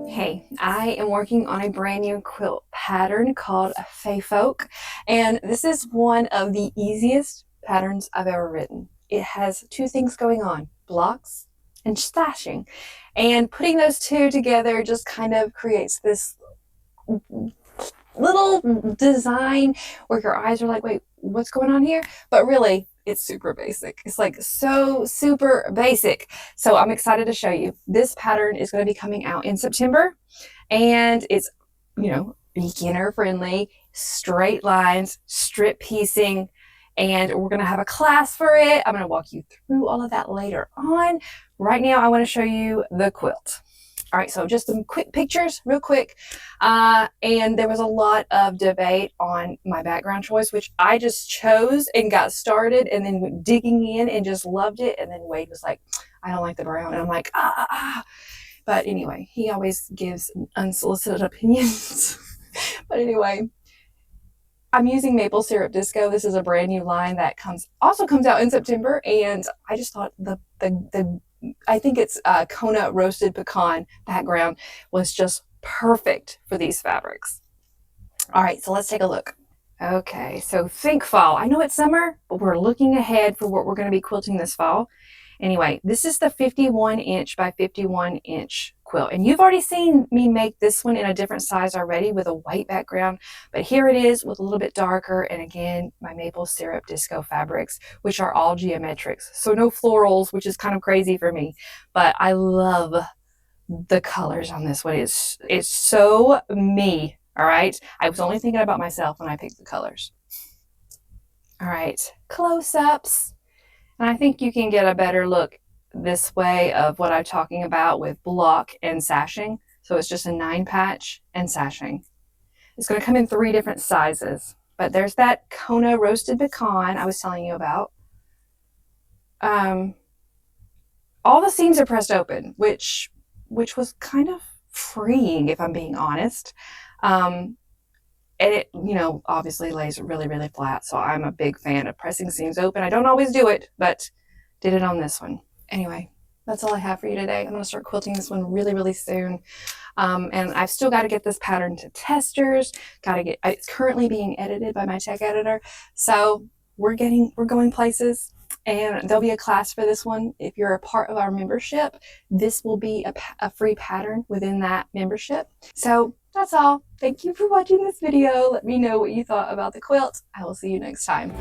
Hey, I am working on a brand new quilt pattern called a Faefolk, and this is one of the easiest patterns I've ever written. It has two things going on, blocks and sashing, and putting those two together just kind of creates this little design where your eyes are like, wait, what's going on here? But really, it's super basic. It's like so super basic. So I'm excited to show you. This pattern is going to be coming out in September, and it's, beginner friendly, straight lines, strip piecing, and we're going to have a class for it. I'm going to walk you through all of that later on. Right now, I want to show you the quilt. All right, so just some quick pictures, real quick. And there was a lot of debate on my background choice, which I just chose and got started and then went digging in and just loved it. And then Wade was like, I don't like the brown. And I'm like, ah. But anyway, he always gives unsolicited opinions. But anyway, I'm using maple syrup disco. This is a brand new line that also comes out in September. And I just thought I think it's Kona Roasted Pecan background was just perfect for these fabrics. All right, so let's take a look. Okay, so think fall. I know it's summer, but we're looking ahead for what we're going to be quilting this fall. Anyway, this is the 51 inch by 51 inch quilt. And you've already seen me make this one in a different size already with a white background. But here it is with a little bit darker. And again, my maple syrup disco fabrics, which are all geometrics. So no florals, which is kind of crazy for me. But I love the colors on this one. It's so me. All right. I was only thinking about myself when I picked the colors. All right. Close-ups. And I think you can get a better look this way of what I'm talking about with block and sashing. So it's just a 9 patch and sashing. It's going to come in 3 different sizes. But there's that Kona Roasted Pecan I was telling you about. All the seams are pressed open, which was kind of freeing, if I'm being honest. And it, obviously lays really, really flat. So I'm a big fan of pressing seams open. I don't always do it, but did it on this one. Anyway, that's all I have for you today. I'm going to start quilting this one really, really soon. And I've still got to get this pattern to testers. It's currently being edited by my tech editor. So we're going places. And there'll be a class for this one. If you're a part of our membership, this will be a free pattern within that membership. So that's all. Thank you for watching this video. Let me know what you thought about the quilt. I will see you next time.